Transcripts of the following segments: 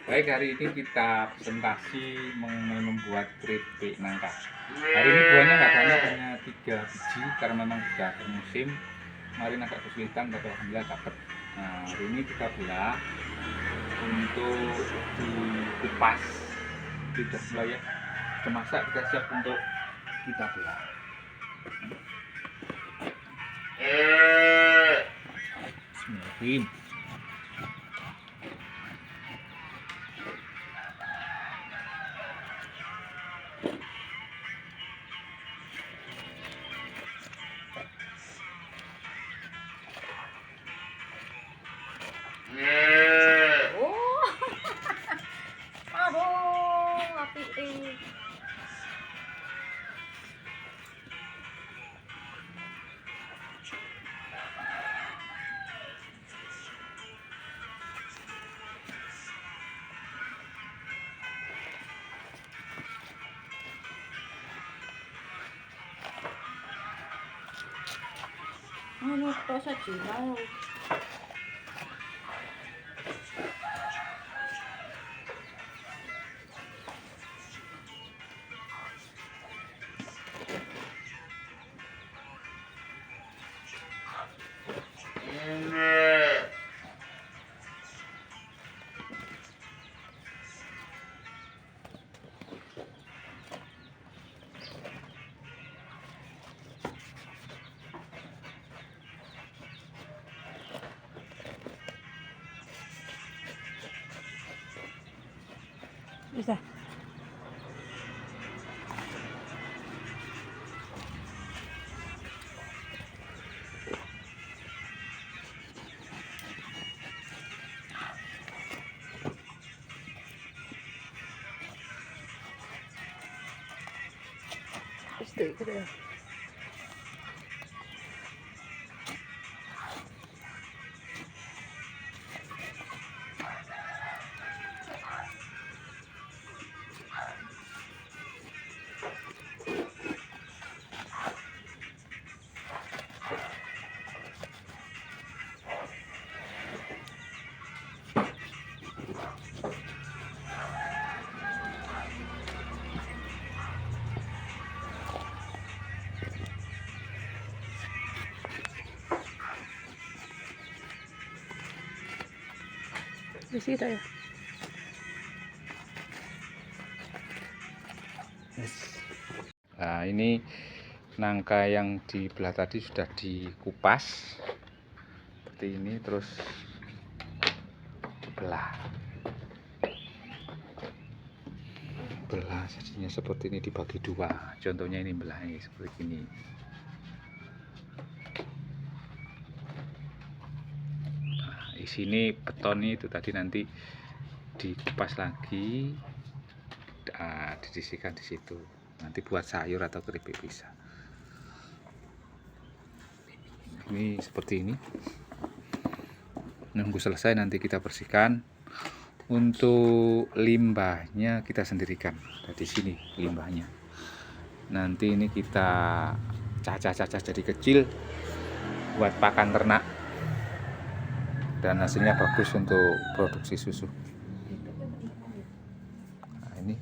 Baik, hari ini kita presentasi mengenai membuat keripik nangka. Hari ini buahnya nggak banyak, hanya 3 biji karena memang sudah akhir musim. Kemarin agak kesulitan, tapi alhamdulillah dapat. Nah, hari ini kita belah untuk dikupas. Sudah mulai ya, sudah masak, kita siap untuk kita belah. Bismillahirrahmanirrahim. Oh, aduh, apik iki. Ano to sa China? Bisa. Pasti gitu. Di situ ya. Nah, ini nangka yang dibelah tadi sudah dikupas seperti ini, terus belah jadinya seperti ini, dibagi dua. Contohnya ini belahnya seperti ini. Nah, di sini beton itu tadi nanti dikupas lagi, disisihkan di situ. Nanti buat sayur atau keripik bisa. Ini seperti ini. Nunggu selesai nanti kita bersihkan. Untuk limbahnya kita sendirikan. Di sini limbahnya. Nanti ini kita cacah-cacah jadi kecil buat pakan ternak. Dan hasilnya bagus untuk produksi susu. Nah, ini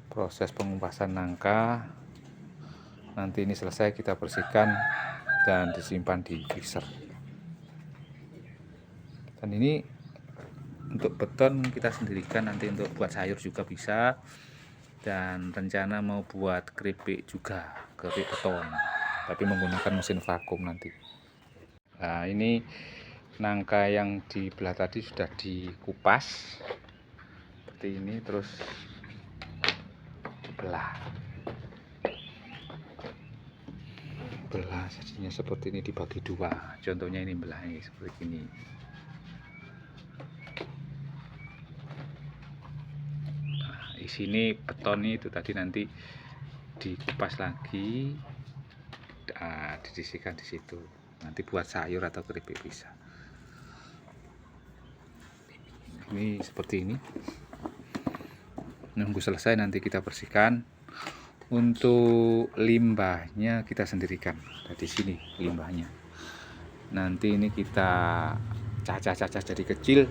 proses pengupasan nangka. Nanti ini selesai kita bersihkan dan disimpan di freezer. Dan ini untuk beton kita sendirikan, nanti untuk buat sayur juga bisa, dan rencana mau buat keripik juga, keripik beton, tapi menggunakan mesin vakum nanti. Nah, ini nangka yang dibelah tadi sudah dikupas seperti ini, terus belah jadinya seperti ini, dibagi dua. Contohnya ini belahnya seperti ini. Di sini beton itu tadi nanti dikupas lagi, disisihkan di situ. Nanti buat sayur atau keripik bisa. Ini seperti ini. Nunggu selesai nanti kita bersihkan. Untuk limbahnya kita sendirikan. Di sini limbahnya. Nanti ini kita cacah-cacah jadi kecil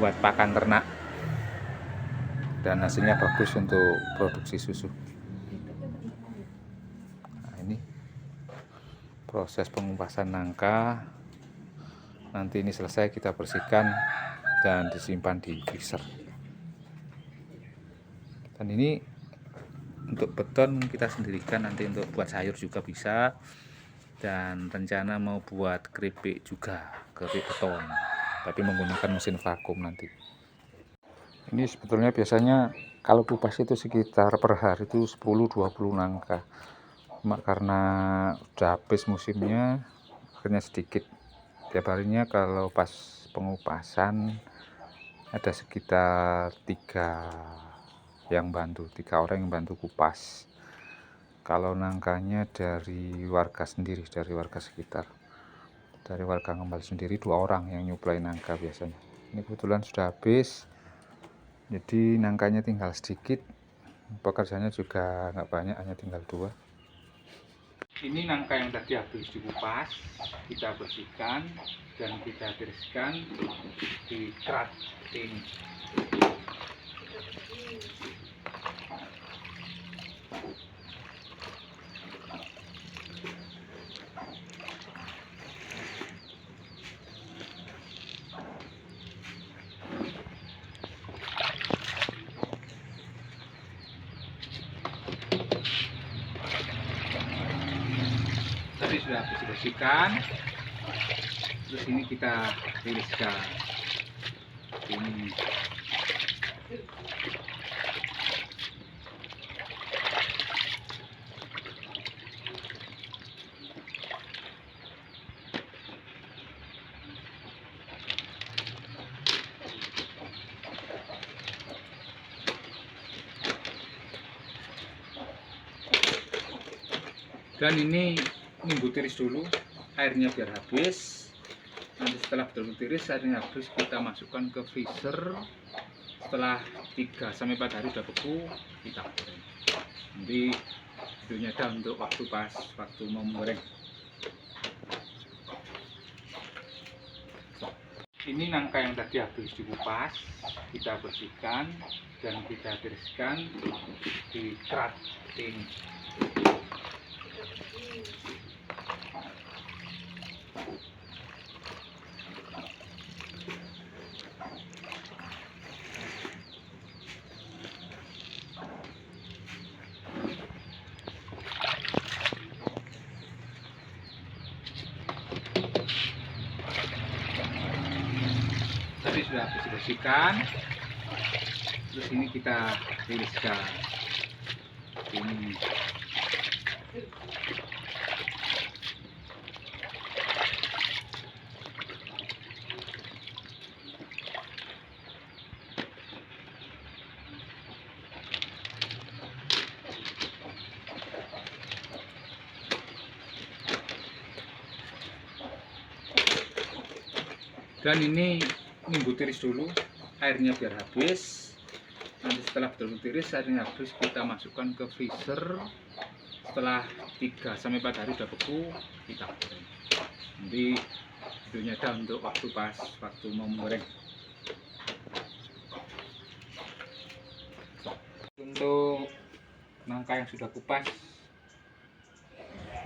buat pakan ternak dan hasilnya bagus untuk produksi susu. Nah, ini proses pengupasan nangka. Nanti ini selesai kita bersihkan dan disimpan di freezer. Dan ini untuk beton kita sendirikan, nanti untuk buat sayur juga bisa, dan rencana mau buat keripik juga, keripik beton, tapi menggunakan mesin vakum nanti. Ini sebetulnya biasanya kalau kupas itu sekitar per hari itu 10-20 nangka, cuma karena udah habis musimnya akhirnya sedikit. Tiap harinya kalau pas pengupasan ada sekitar 3 orang yang bantu kupas. Kalau nangkanya dari warga sendiri, dari warga sekitar, dari warga Ngembal sendiri 2 orang yang nyuplai nangka biasanya. Ini kebetulan sudah habis, jadi nangkanya tinggal sedikit, pekerjaannya juga nggak banyak, hanya tinggal 2. Ini nangka yang tadi habis dikupas, kita bersihkan dan kita tiriskan di kerat ini. Tadi sudah habis dibersihkan, terus ini kita tiriskan ini. Dan ini nunggu tiris dulu airnya biar habis. Nanti setelah betul-betul tiris airnya habis, kita masukkan ke freezer. Setelah 3-4 hari udah beku, kita goreng. Nanti videonya ada untuk waktu mau menggoreng. Ini nangka yang tadi habis dikupas, kita bersihkan dan kita tiriskan di kerat ini. Tadi sudah habis dibersihkan, terus ini kita tiriskan ini. Dan ini nunggu tiris dulu airnya biar habis. Nanti setelah betul-betul tiris airnya habis, kita masukkan ke freezer. Setelah 3-4 hari udah beku, kita goreng. Nanti videonya ada untuk waktu mau menggoreng. Untuk nangka yang sudah kupas,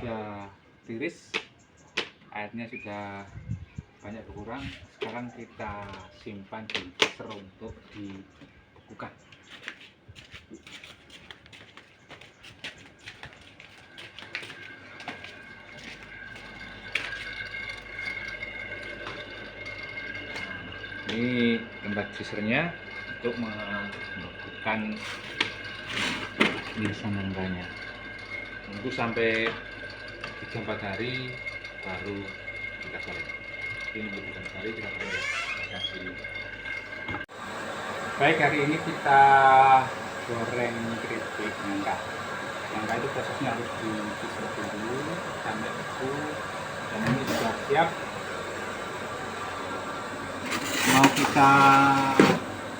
sudah tiris, airnya sudah banyak berkurang. Sekarang kita simpan di freezer untuk dibekukan. Ini tempat freezernya untuk membekukan irisan nangkanya. Tunggu sampai 3-4 hari baru kita goreng. Ini bukan hari kita kasih. Baik, hari ini kita goreng keripik nangka. Nangka itu prosesnya harus di freezer dulu sampai beku, dan ini sudah siap. Mau kita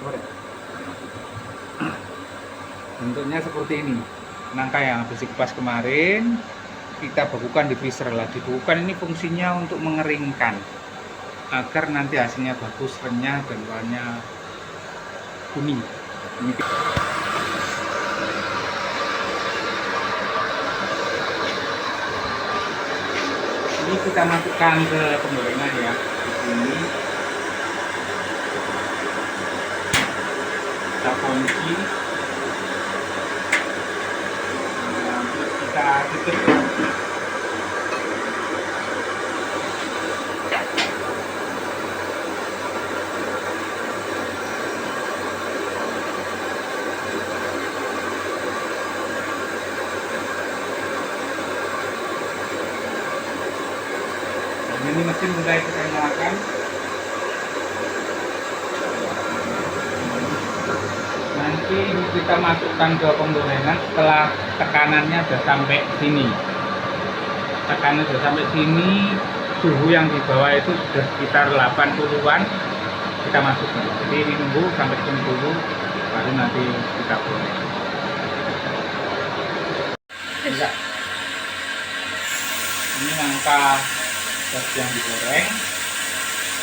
goreng. Bentuknya seperti ini. Nangka yang habis dikupas kemarin kita bekukan di freezer lah. Dibekukan ini fungsinya untuk mengeringkan. agar nanti hasilnya bagus, renyah dan warnanya kuning. Ini kita masukkan ke penggorengan ya. Di sini kita kunci, terus kita tutup. Ini mesin sudah kita nyalakan. Nanti ini kita masukkan ke penggorengan setelah tekanannya sudah sampai sini. Tekanan sudah sampai sini, suhu yang di bawah itu sudah sekitar 80-an. Kita masukkan. Jadi ini nunggu sampai 90, baru nanti kita goreng. Enggak. Ini nangka yang digoreng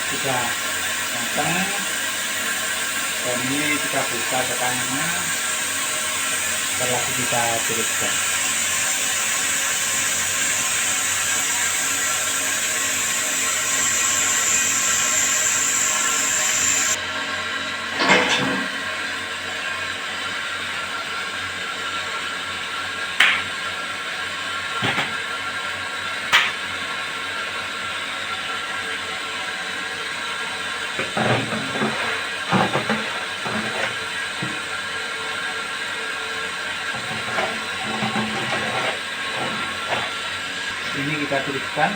sudah matang, dan ini kita buka tekanannya, setelah kita tiriskan. Ini kita tiriskan.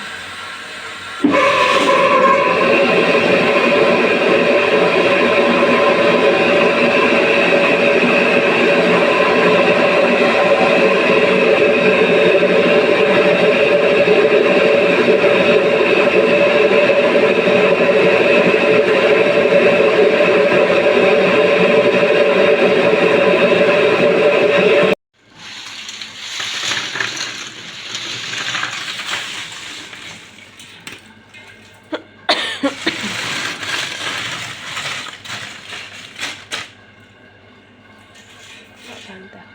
Mantap.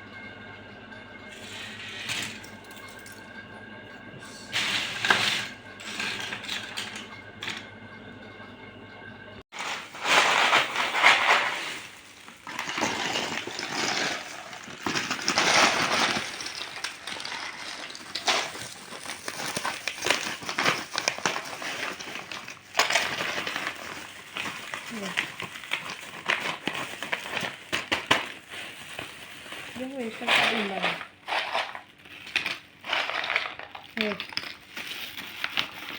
Wis tak timbang.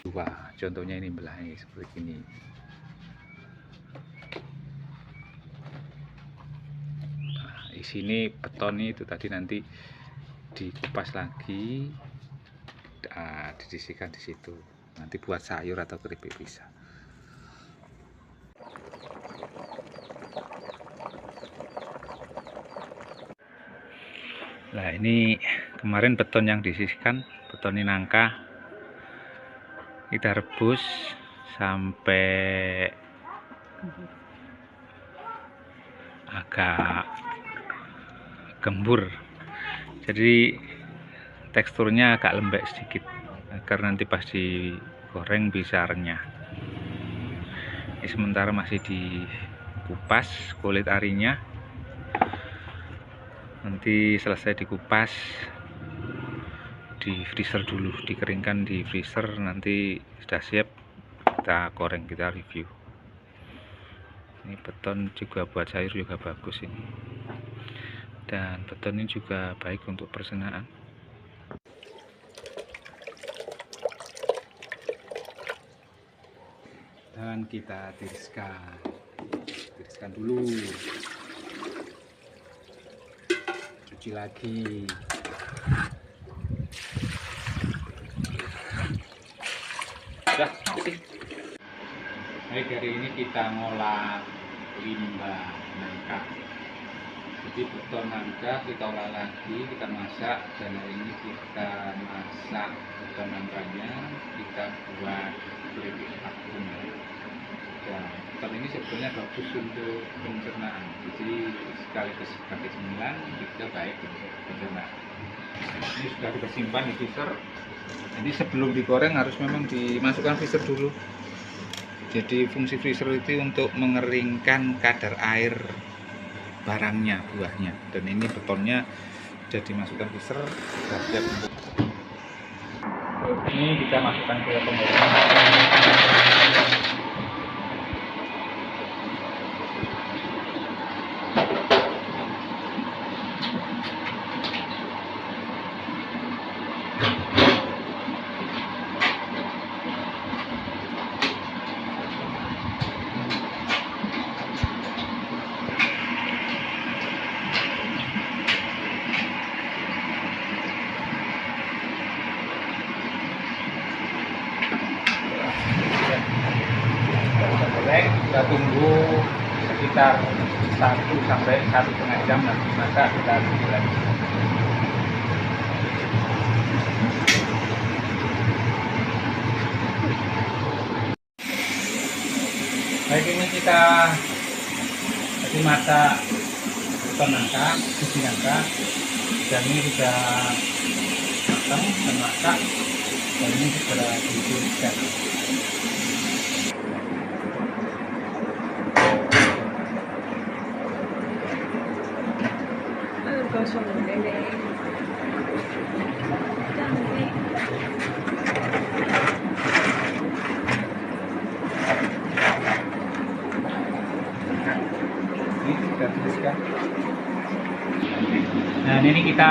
Dua, contohnya ini belahnya seperti ini. Nah, di sini beton itu tadi nanti dikupas lagi, disisihkan di situ. Nanti buat sayur atau keripik bisa. Nah, ini kemarin beton yang disisihkan, beton ini nangka, kita rebus sampai agak gembur, jadi teksturnya agak lembek sedikit agar nanti pas digoreng bisa renyah. Ini sementara masih dikupas kulit arinya. Nanti selesai dikupas, di freezer dulu, dikeringkan di freezer, nanti sudah siap kita goreng, kita review. Ini beton juga buat sayur juga bagus ini, dan beton ini juga baik untuk perzinahan. Dan kita tiriskan dulu, cuci lagi. Sudah, cuci. Baik, hari ini kita ngolah limbah nangka. Jadi beton nangka kita olah lagi, kita masak, dan hari ini kita masak beton nangkanya, kita buat keripik agung. Dan tempat ini sebetulnya bagus untuk pencernaan, jadi sekaligus sebagai cemilan juga baik untuk pencernaan. Ini sudah kita simpan di freezer. Jadi sebelum digoreng harus memang dimasukkan freezer dulu. Jadi fungsi freezer itu untuk mengeringkan kadar air barangnya, buahnya. Dan ini betonnya sudah dimasukkan freezer, sudah siap untuk ini kita masukkan ke penggorengan. Kita tunggu sekitar 1 sampai 1,5 jam nanti maka kita tunggu lagi. Baik, ini kita tadi masak beton nangka, biji nangka, dan ini sudah matang dan masak, dan ini sudah dituliskan. Gosong nenek. Cantik. Ini kita tuliskan. Nah, ini kita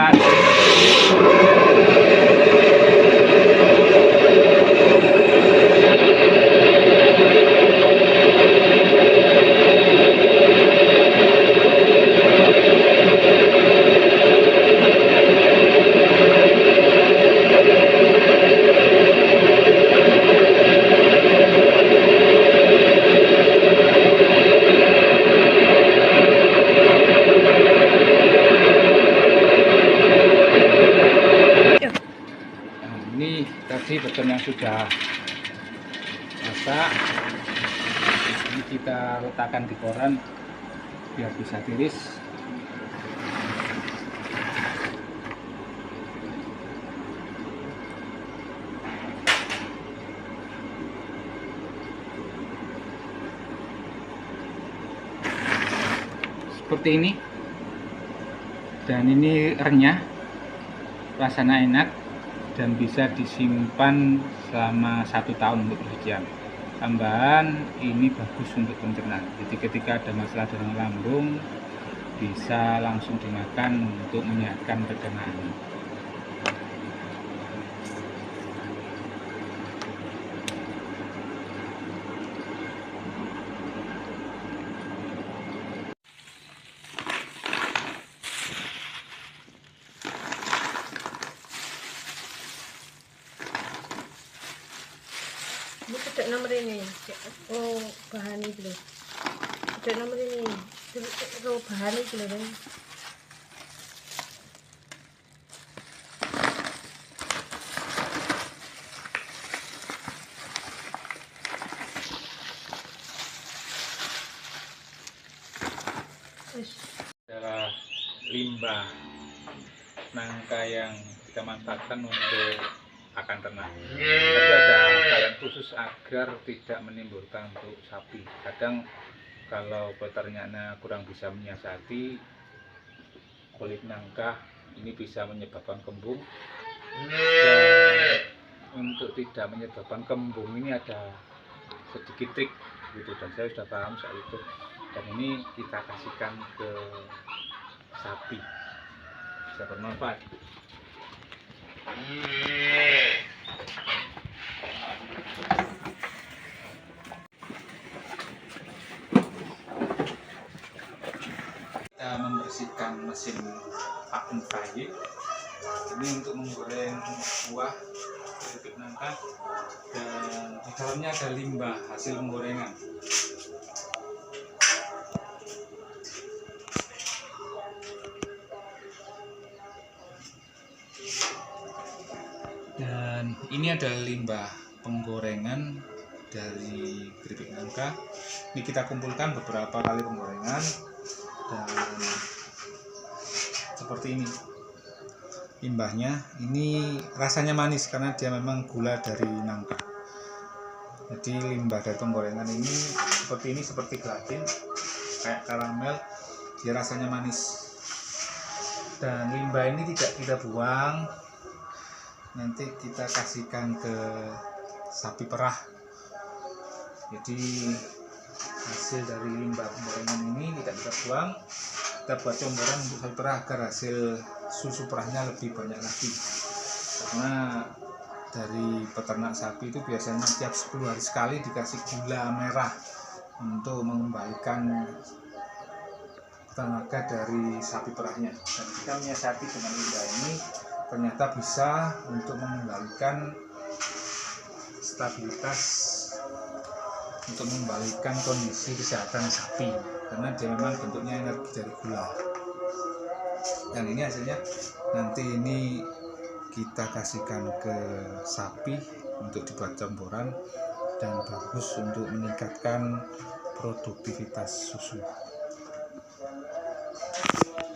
ini tadi beton yang sudah masak, ini kita letakkan di koran biar bisa tiris. Seperti ini, dan ini renyah, rasanya enak, dan bisa disimpan selama 1 tahun untuk pencucian. Tambahan ini bagus untuk pencernaan, jadi ketika ada masalah dengan lambung bisa langsung dimakan untuk menyehatkan pencernaan. Ini cedek nomor ini. Oh, bahan itu loh. Cedek nomor ini. Oh, bahan itu loh. Adalah limbah nangka yang kita manfaatkan untuk pakan ternak. Tapi ada bahan khusus agar tidak menimbulkan untuk sapi. Kadang kalau peternaknya kurang bisa menyiasati, kulit nangka ini bisa menyebabkan kembung. Dan untuk tidak menyebabkan kembung ini ada sedikit trik gitu, dan saya sudah paham soal itu. Dan ini kita kasihkan ke sapi, bisa bermanfaat. Kita membersihkan mesin vacuum fryer ini untuk menggoreng buah keripik nangka, dan di dalamnya ada limbah hasil penggorengan. Dan ini adalah limbah penggorengan dari keripik nangka. Ini kita kumpulkan beberapa kali penggorengan dan seperti ini limbahnya. Ini rasanya manis karena dia memang gula dari nangka. Jadi limbah dari penggorengan ini seperti gelatin, kayak karamel, dia rasanya manis. Dan limbah ini tidak kita buang, nanti kita kasihkan ke sapi perah. Jadi hasil dari limbah penggorengan ini tidak kita buang, kita buat comboran untuk sapi perah agar hasil susu perahnya lebih banyak lagi. Karena dari peternak sapi itu biasanya tiap 10 hari sekali dikasih gula merah untuk mengembalikan tenaga dari sapi perahnya. Dan kita menyiasati dengan limbah ini ternyata bisa untuk mengembalikan stabilitas, untuk mengembalikan kondisi kesehatan sapi, karena dia memang bentuknya energi dari gula. Dan ini hasilnya, nanti ini kita kasihkan ke sapi untuk dibuat campuran dan bagus untuk meningkatkan produktivitas susu.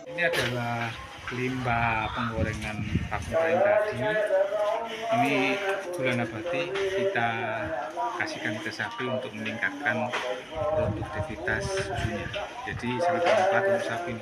Ini adalah limbah penggorengan pakai tadi. Ini gula nabati kita kasihkan ke sapi untuk meningkatkan produktivitas susunya. Jadi sangat bermanfaat untuk sapi.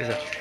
Bisa.